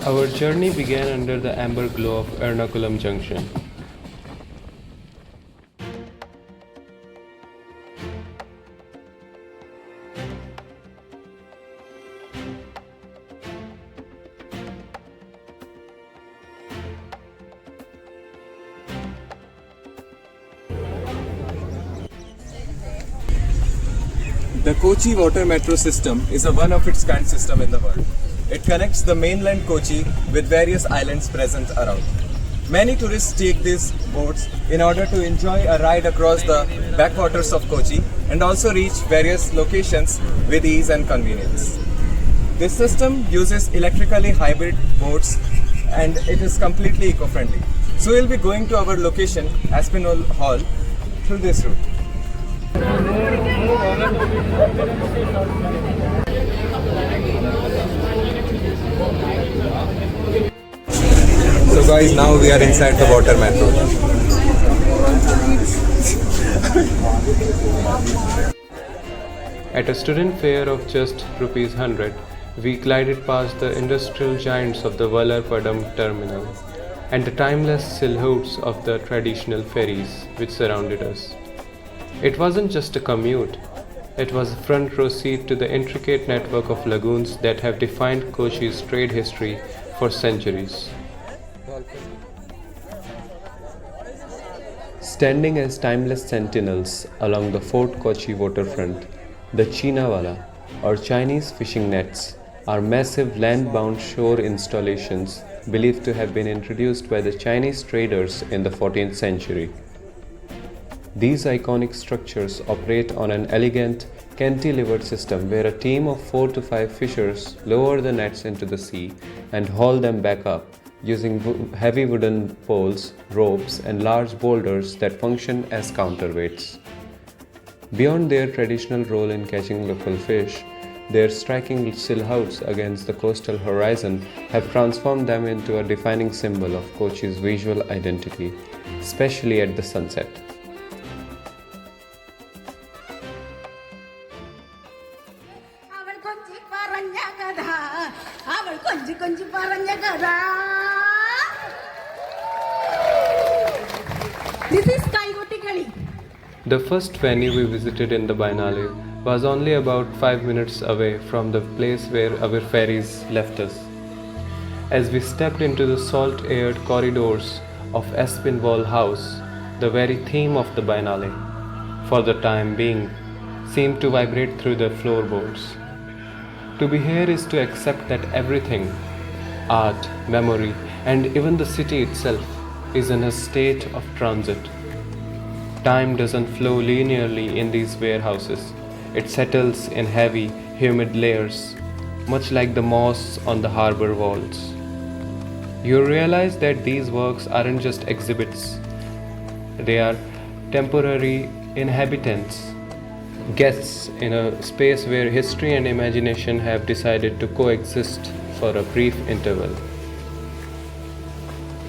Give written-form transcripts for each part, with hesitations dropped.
Our journey began under the amber glow of Ernakulam Junction. The Kochi water metro system is a one-of-its-kind system in the world. It connects the mainland Kochi with various islands present around. Many tourists take these boats in order to enjoy a ride across the backwaters of Kochi and also reach various locations with ease and convenience. This system uses electrically hybrid boats and it is completely eco-friendly. So we'll be going to our location, Aspinwall Hall, through this route. So guys, now we are inside the water metro. At a student fare of just rupees 100, we glided past the industrial giants of the Vallarpadam terminal and the timeless silhouettes of the traditional ferries which surrounded us. It wasn't just a commute, it was a front row seat to the intricate network of lagoons that have defined Kochi's trade history for centuries. Standing as timeless sentinels along the Fort Kochi waterfront, the Chinawala or Chinese fishing nets are massive land-bound shore installations believed to have been introduced by the Chinese traders in the 14th century. These iconic structures operate on an elegant cantilevered system where a team of 4 to 5 fishers lower the nets into the sea and haul them back up using heavy wooden poles, ropes, and large boulders that function as counterweights. Beyond their traditional role in catching local fish, their striking silhouettes against the coastal horizon have transformed them into a defining symbol of Kochi's visual identity, especially at the sunset. This is Kali. The first venue we visited in the Biennale was only about 5 minutes away from the place where our ferries left us. As we stepped into the salt-aired corridors of Aspinwall House, the very theme of the Biennale, for the time being, seemed to vibrate through the floorboards. To be here is to accept that everything, art, memory, and even the city itself, is in a state of transit. Time doesn't flow linearly in these warehouses. It settles in heavy, humid layers, much like the moss on the harbor walls. You realize that these works aren't just exhibits. They are temporary inhabitants, guests in a space where history and imagination have decided to coexist for a brief interval.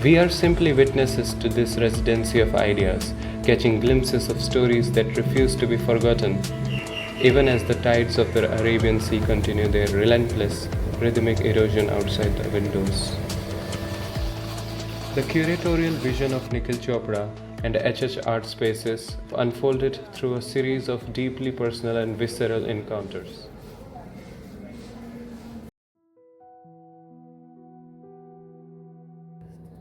We are simply witnesses to this residency of ideas, catching glimpses of stories that refuse to be forgotten, even as the tides of the Arabian Sea continue their relentless, rhythmic erosion outside the windows. The curatorial vision of Nikhil Chopra and HH Art Spaces unfolded through a series of deeply personal and visceral encounters.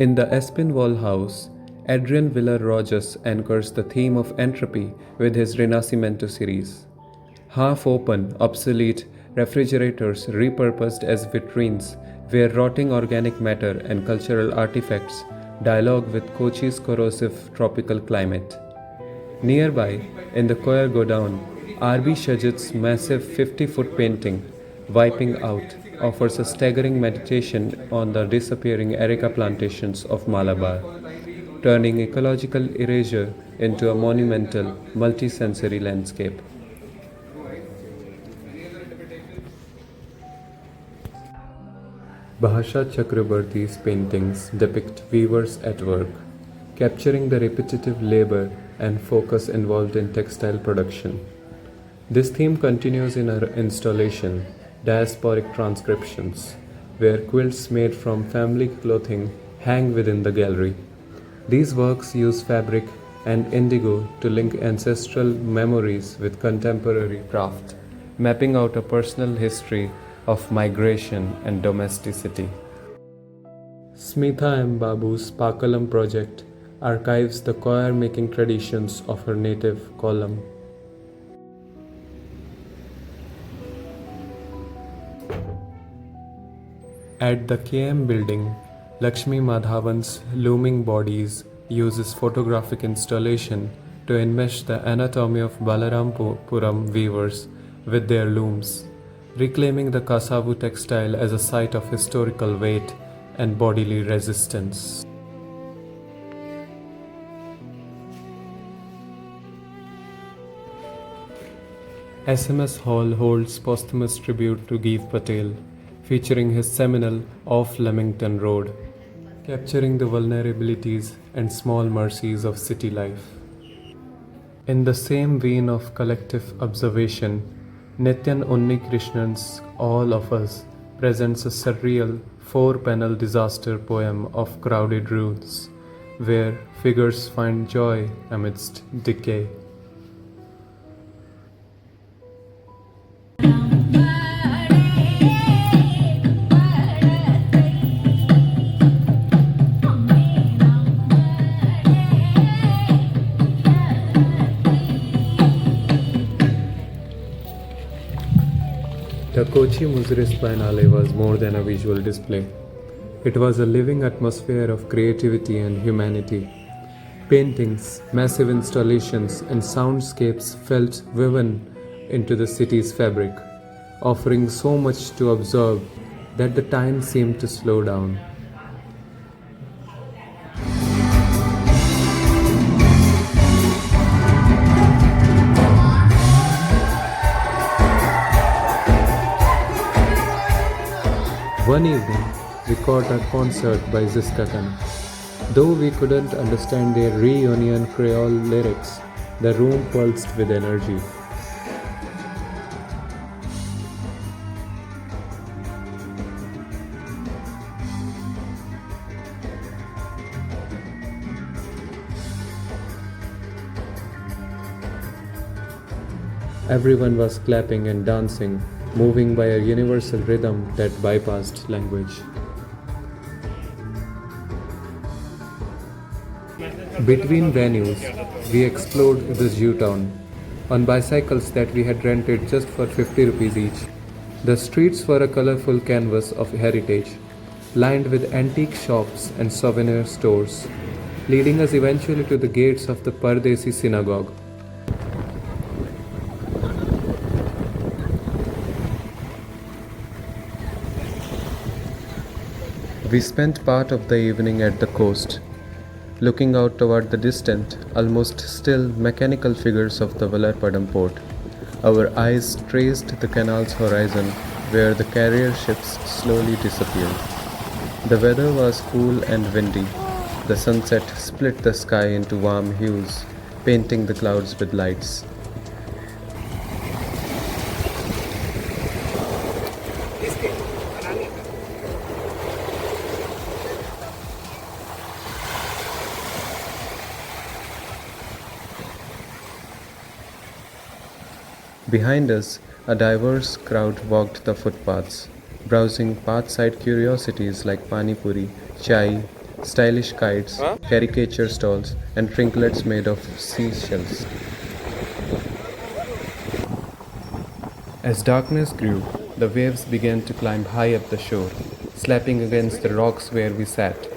In the Aspinwall House, Adrian Villar-Rogers anchors the theme of entropy with his Renascimento series. Half-open, obsolete refrigerators repurposed as vitrines where rotting organic matter and cultural artifacts dialogue with Kochi's corrosive tropical climate. Nearby, in the choir godown, R.B. Shajit's massive 50-foot painting, Wiping Out, offers a staggering meditation on the disappearing areca plantations of Malabar, turning ecological erasure into a monumental, multi-sensory landscape. Bhasha Chakrabarti's paintings depict weavers at work, capturing the repetitive labor and focus involved in textile production. This theme continues in her installation, Diasporic Transcriptions, where quilts made from family clothing hang within the gallery. These works use fabric and indigo to link ancestral memories with contemporary craft, mapping out a personal history of migration and domesticity. Smitha M. Babu's Pakalam project archives the coir making traditions of her native Kollam. At the KM building, Lakshmi Madhavan's Looming Bodies uses photographic installation to enmesh the anatomy of Balarampuram weavers with their looms, reclaiming the Kasavu textile as a site of historical weight and bodily resistance. SMS Hall holds posthumous tribute to Gieve Patel, featuring his seminal Off Leamington Road, capturing the vulnerabilities and small mercies of city life. In the same vein of collective observation, Nityan Unnikrishnan's All of Us presents a surreal four-panel disaster poem of crowded rooms, where figures find joy amidst decay. The Kochi Muziris Biennale was more than a visual display. It was a living atmosphere of creativity and humanity. Paintings, massive installations, and soundscapes felt woven into the city's fabric, offering so much to observe that the time seemed to slow down. One evening, we caught a concert by Ziskatan. Though we couldn't understand their reunion Creole lyrics, the room pulsed with energy. Everyone was clapping and dancing, moving by a universal rhythm that bypassed language. Between venues, we explored the Jew town on bicycles that we had rented just for 50 rupees each. The streets were a colorful canvas of heritage, lined with antique shops and souvenir stores, leading us eventually to the gates of the Pardesi synagogue. We spent part of the evening at the coast, looking out toward the distant, almost still mechanical figures of the Vallarpadam port. Our eyes traced the canal's horizon where the carrier ships slowly disappeared. The weather was cool and windy. The sunset split the sky into warm hues, painting the clouds with lights. Behind us, a diverse crowd walked the footpaths, browsing pathside curiosities like pani puri, chai, stylish kites, caricature stalls, and trinklets made of seashells. As darkness grew, the waves began to climb high up the shore, slapping against the rocks where we sat.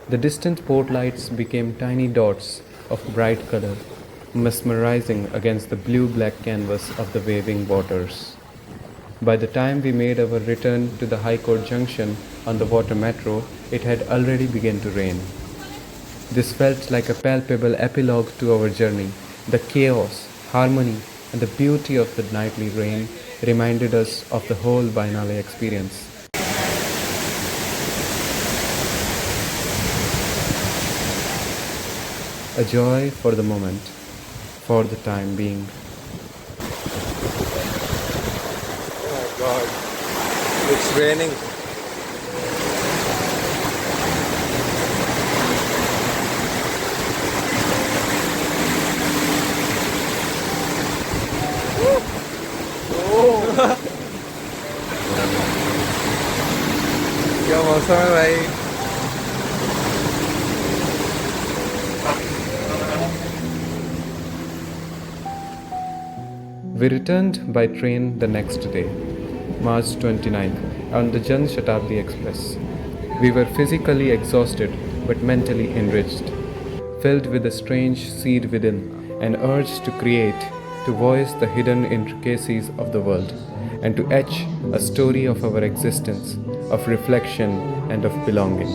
The distant port lights became tiny dots of bright color, mesmerizing against the blue-black canvas of the waving waters. By the time we made our return to the High Court Junction on the water metro, it had already begun to rain. This felt like a palpable epilogue to our journey. The chaos, harmony, and the beauty of the nightly rain reminded us of the whole Biennale experience. A joy for the moment, for the time being. Oh my god, it's raining. क्या मौसम है भाई। We returned by train the next day, March 29th, on the Jan Shatabdi Express. We were physically exhausted but mentally enriched, filled with a strange seed within, an urge to create, to voice the hidden intricacies of the world, and to etch a story of our existence, of reflection and of belonging.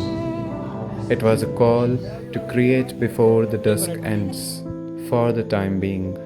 It was a call to create before the dusk ends, for the time being.